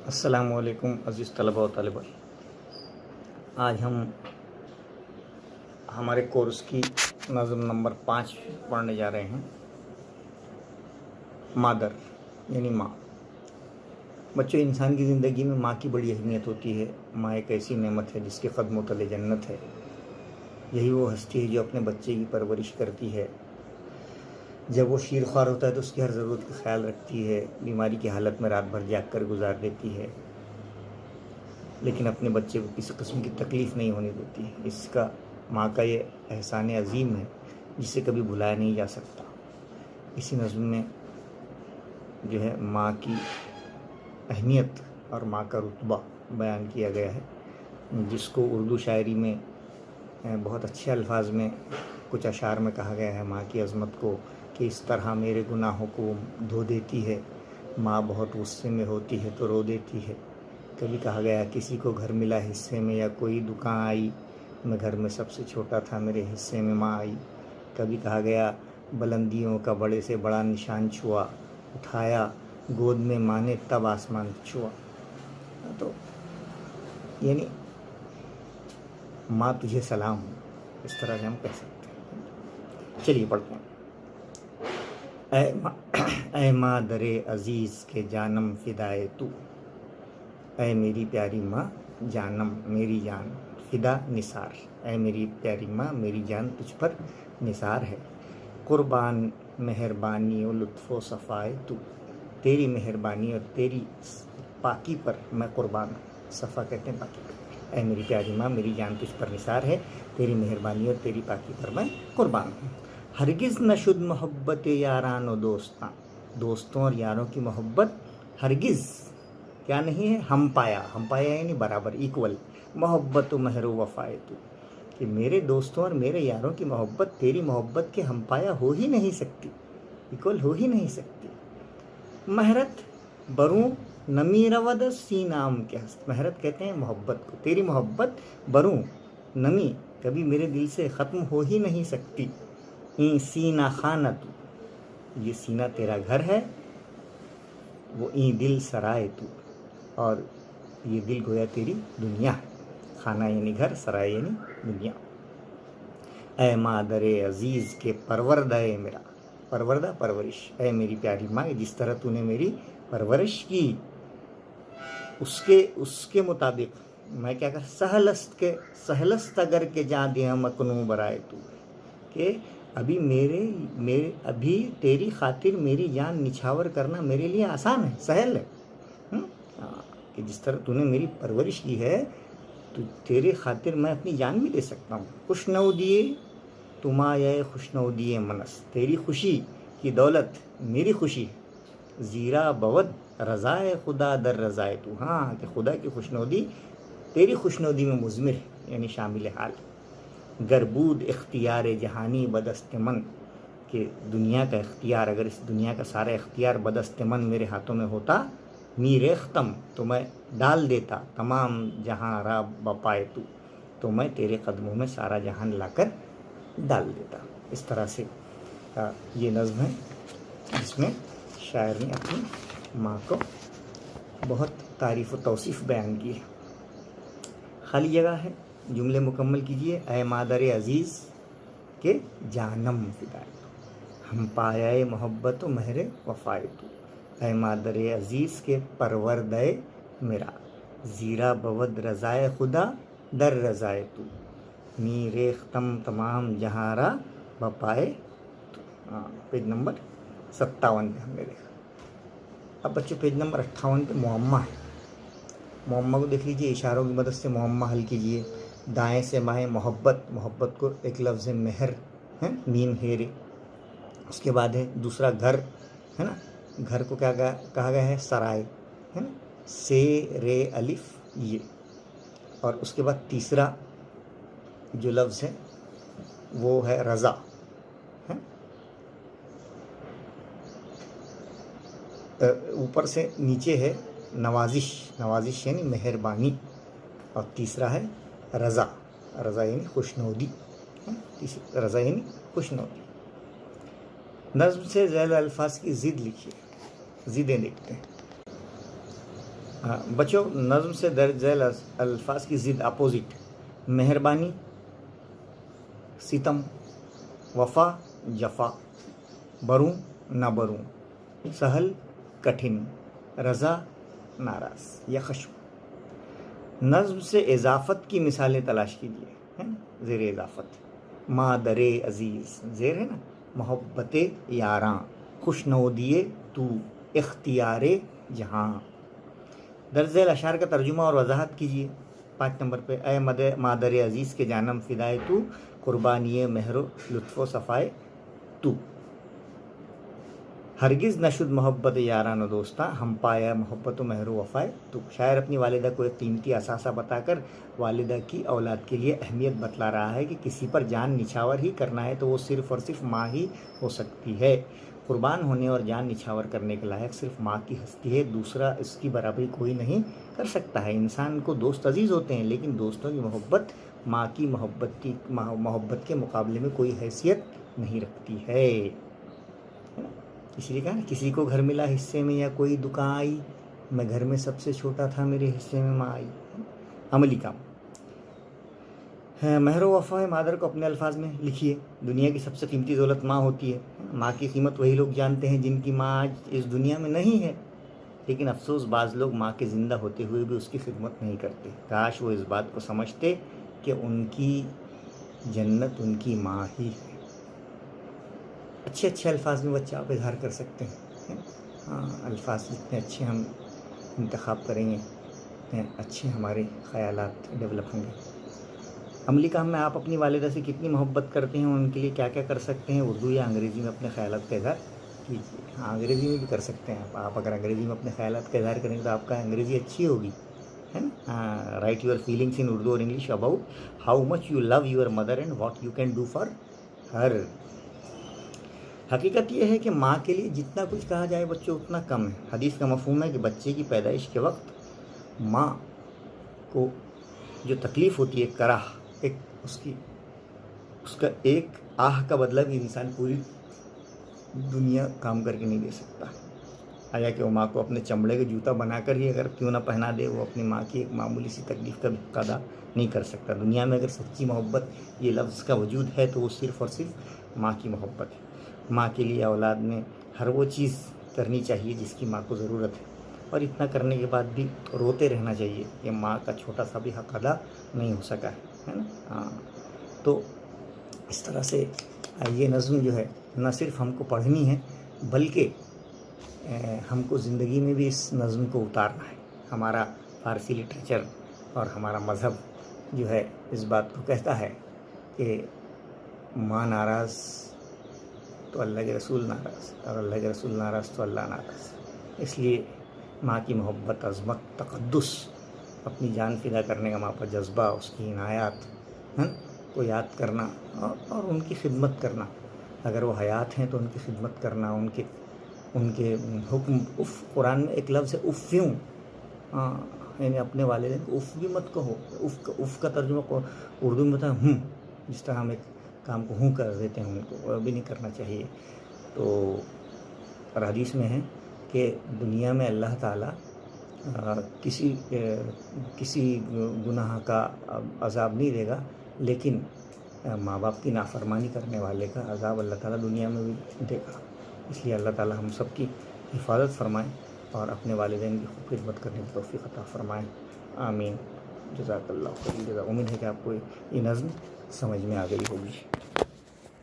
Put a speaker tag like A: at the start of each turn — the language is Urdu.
A: السلام علیکم عزیز طلبہ و طالبات، آج ہم ہمارے کورس کی نظم نمبر 5 پڑھنے جا رہے ہیں۔ مادر یعنی ماں۔ بچوں، انسان کی زندگی میں ماں کی بڑی اہمیت ہوتی ہے۔ ماں ایک ایسی نعمت ہے جس کے قدموں تلے جنت ہے۔ یہی وہ ہستی ہے جو اپنے بچے کی پرورش کرتی ہے۔ جب وہ شیر خوار ہوتا ہے تو اس کی ہر ضرورت کا خیال رکھتی ہے۔ بیماری کی حالت میں رات بھر جاگ کر گزار دیتی ہے، لیکن اپنے بچے کو کسی قسم کی تکلیف نہیں ہونے دیتی۔ اس کا ماں کا یہ احسان عظیم ہے جسے کبھی بھلایا نہیں جا سکتا۔ اسی نظم میں جو ہے ماں کی اہمیت اور ماں کا رتبہ بیان کیا گیا ہے، جس کو اردو شاعری میں بہت اچھے الفاظ میں کچھ اشعار میں کہا گیا ہے۔ ماں کی عظمت کو کہ اس طرح میرے گناہوں کو دھو دیتی ہے، ماں بہت غصے میں ہوتی ہے تو رو دیتی ہے۔ کبھی کہا گیا کسی کو گھر ملا حصے میں یا کوئی دکان آئی، میں گھر میں سب سے چھوٹا تھا، میرے حصے میں ماں آئی۔ کبھی کہا گیا بلندیوں کا بڑے سے بڑا نشان چھوا، اٹھایا گود میں ماں نے تب آسمان چھوا۔ تو یعنی ماں تجھے سلام ہو، اس طرح سے ہم کہہ سکتے ہیں۔ چلیے پڑھتے ہیں۔ اے ماں در عزیز کے جانم فدائے تو، اے میری پیاری ماں جانم میری جان، فدا نثار، اے میری پیاری ماں میری جان تجھ پر نثار ہے۔ قربان مہربانی و لطف و صفائے تو، تیری مہربانی اور تیری پاکی پر میں قربان ہوں۔ صفا کہتے ہیں پاکی۔ اے میری پیاری ماں میری جان تجھ پر نثار ہے، تیری مہربانی اور تیری پاکی پر میں قربان ہوں۔ ہرگز نہ شد محبت یاران و دوستاں، دوستوں اور یاروں کی محبت ہرگز کیا نہیں ہے، ہم پایا یعنی برابر، ایکول، محبت و مہر و وفائے تو، کہ میرے دوستوں اور میرے یاروں کی محبت تیری محبت کے ہم پایا ہو ہی نہیں سکتی، ایکول ہو ہی نہیں سکتی۔ مہرت بروں نمی رود سینام کے ہست، مہرت کہتے ہیں محبت کو، تیری محبت بروں نمی کبھی میرے دل سے ختم ہو ہی نہیں سکتی۔ این سینہ خانہ تو، یہ سینہ تیرا گھر ہے، وہ این دل سرائے تو، اور یہ دل گویا تیری دنیا ہے۔ خانہ یعنی گھر، سرائے یعنی دنیا۔ اے ماں در عزیز کے پروردہ میرا، پروردہ پرورش، اے میری پیاری ماں جس طرح تو نے میری پرورش کی اس کے مطابق میں کیا کہا، سہلست اگر کے جاں دے مکنوں برائے تو، کہ ابھی تیری خاطر میری جان نچھاور کرنا میرے لیے آسان ہے، سہل ہے۔ کہ جس طرح تو نے میری پرورش کی ہے تو تیرے خاطر میں اپنی جان بھی دے سکتا ہوں۔ خوشنو دیے تم آئے خوشنو دیے منس، تیری خوشی کی دولت میری خوشی ہے۔ زیرا بود رضائے خدا در رضائے تو، ہاں کہ خدا کی خوشنودی تیری خوشنودی میں مضمر ہے یعنی شامل حال۔ گربود اختیار جہانی بدست من، کہ دنیا کا اختیار، اگر اس دنیا کا سارا اختیار بدست من میرے ہاتھوں میں ہوتا، میریختم تو میں ڈال دیتا، تمام جہاں را بپائے تو میں تیرے قدموں میں سارا جہان لا کر ڈال دیتا۔ اس طرح سے یہ نظم ہے جس میں شاعر نے اپنی ماں کو بہت تعریف و توصیف بیان کی ہے۔ خالی جگہ ہے، جملے مکمل کیجئے۔ اے مادر عزیز کے جانم فدائے تو، ہم پایائے محبت و مہر وفائے تو، اے مادر عزیز کے پروردہ میرا، زیرا بود رضائے خدا در رضائے تو، می ریختم تمام جہاں را بپائے تو۔ پیج نمبر 57 پہ ہم نے دیکھا۔ اب بچوں پیج نمبر 58 پہ معمہ ہے۔ معمہ کو دیکھ لیجئے، اشاروں کی مدد سے معمہ حل کیجئے۔ دائیں سے بائیں محبت کو ایک لفظ مہر ہے، میم ہیرے، اس کے بعد ہے دوسرا گھر ہے نا، گھر کو کیا کہا گیا ہے، سرائے ہے نا، سے رے الف یہ، اور اس کے بعد تیسرا جو لفظ ہے وہ ہے رضا ہے۔ اوپر سے نیچے ہے نوازش یعنی مہربانی، اور تیسرا ہے رضا یعنی خوشنودی، رضا یعنی خوشنودی۔ نظم سے ذیل الفاظ کی ضد لکھیے، ضدیں دیکھتے ہیں۔ بچوں نظم سے درج ذیل الفاظ کی ضد اپوزٹ: مہربانی ستم، وفا جفا، بروں نہ بروں، سہل کٹھن، رضا ناراض یا خشم۔ نظم سے اضافت کی مثالیں تلاش کیجیے، ہے نا، زیر اضافت: مادر عزیز، زیر ہے نا، محبت یاراں، خوش نودیے تو، اختیار جہاں۔ درج ذیل اشعار کا ترجمہ اور وضاحت کیجیے۔ 5 نمبر پہ: اے مادر عزیز کے جانم فدائے تو، قربانی مہر و لطف و صفائے تو، ہرگز نہ شد محبت یاران و دوستاں، ہم پایا محبت و مہر و وفائے تو۔ شاعر اپنی والدہ کو ایک قیمتی اثاثہ بتا کر والدہ کی اولاد کے لیے اہمیت بتلا رہا ہے کہ کسی پر جان نچھاور ہی کرنا ہے تو وہ صرف اور صرف ماں ہی ہو سکتی ہے۔ قربان ہونے اور جان نچھاور کرنے کے لائق صرف ماں کی ہستی ہے، دوسرا اس کی برابری کوئی نہیں کر سکتا ہے۔ انسان کو دوست عزیز ہوتے ہیں، لیکن دوستوں کی محبت ماں کی محبت کے مقابلے میں کوئی حیثیت نہیں رکھتی ہے۔ اس لیے کہا نا، کسی کو گھر ملا حصے میں یا کوئی دکان آئی، میں گھر میں سب سے چھوٹا تھا، میرے حصے میں ماں آئی۔ عملی کام: مہر و وفا مادر کو اپنے الفاظ میں لکھیے۔ دنیا کی سب سے قیمتی دولت ماں ہوتی ہے۔ ماں کی قیمت وہی لوگ جانتے ہیں جن کی ماں آج اس دنیا میں نہیں ہے، لیکن افسوس بعض لوگ ماں کے زندہ ہوتے ہوئے بھی اس کی خدمت نہیں کرتے۔ کاش وہ اس بات کو سمجھتے کہ ان کی جنت ان کی ماں ہی ہے۔ اچھے اچھے الفاظ میں بچہ آپ اظہار کر سکتے ہیں۔ الفاظ جتنے اچھے ہم انتخاب کریں گے اتنے اچھے ہمارے خیالات ڈیولپ ہوں گے۔ عملی کام میں: آپ اپنی والدہ سے کتنی محبت کرتے ہیں، ان کے لیے کیا کیا کر سکتے ہیں؟ اردو یا انگریزی میں اپنے خیالات کا اظہار کیجیے۔ ہاں، انگریزی میں بھی کر سکتے ہیں آپ اگر انگریزی میں اپنے خیالات کا اظہار کریں گے تو آپ کا انگریزی اچھی ہوگی، ہے نا۔ Write your feelings in Urdu اور English about how much you love your mother and what you can do for her. حقیقت یہ ہے کہ ماں کے لیے جتنا کچھ کہا جائے بچوں اتنا کم ہے۔ حدیث کا مفہوم ہے کہ بچے کی پیدائش کے وقت ماں کو جو تکلیف ہوتی ہے، کراہ، اس کا ایک آہ کا بدلہ بھی انسان پوری دنیا کام کر کے نہیں دے سکتا۔ آیا کہ وہ ماں کو اپنے چمڑے کا جوتا بنا کر ہی اگر کیوں نہ پہنا دے، وہ اپنی ماں کی ایک معمولی سی تکلیف کا بھی ادا نہیں کر سکتا۔ دنیا میں اگر سچی محبت یہ لفظ کا وجود ہے تو وہ صرف اور صرف ماں کی محبت ہے۔ ماں کے لیے اولاد نے ہر وہ چیز کرنی چاہیے جس کی ماں کو ضرورت ہے، اور اتنا کرنے کے بعد بھی روتے رہنا چاہیے کہ ماں کا چھوٹا سا بھی حق ادا نہیں ہو سکا ہے نا۔ تو اس طرح سے یہ نظم جو ہے نہ صرف ہم کو پڑھنی ہے بلکہ ہم کو زندگی میں بھی اس نظم کو اتارنا ہے۔ ہمارا فارسی لٹریچر اور ہمارا مذہب جو ہے اس بات کو کہتا ہے کہ ماں ناراض تو اللہ کے رسول ناراض، اور اللہ کے رسول ناراض تو اللہ ناراض۔ اس لیے ماں کی محبت، عظمت، تقدس، اپنی جان فدا کرنے کا ماں پر جذبہ، اس کی عنایات کو یاد کرنا اور ان کی خدمت کرنا۔ اگر وہ حیات ہیں تو ان کی خدمت کرنا، ان کے حکم، قرآن میں ایک لفظ ہے افیوں، یعنی اپنے والدین کو اف بھی مت کہو۔ اف کا ترجمہ اردو میں ہوتا ہے جس طرح ہم ایک کام کو کر دیتے ہیں ان کو، وہ بھی نہیں کرنا چاہیے۔ تو حدیث میں ہے کہ دنیا میں اللہ تعالیٰ کسی گناہ کا عذاب نہیں دے گا، لیکن ماں باپ کی نافرمانی کرنے والے کا عذاب اللہ تعالیٰ دنیا میں بھی دے گا۔ اس لیے اللہ تعالیٰ ہم سب کی حفاظت فرمائیں اور اپنے والدین کی خوب خدمت کرنے کی توفیق عطا فرمائیں۔ آمین۔ جزاک اللہ خیر۔ امید ہے کہ آپ کو یہ نظم سمجھ میں آ گئی ہوگی۔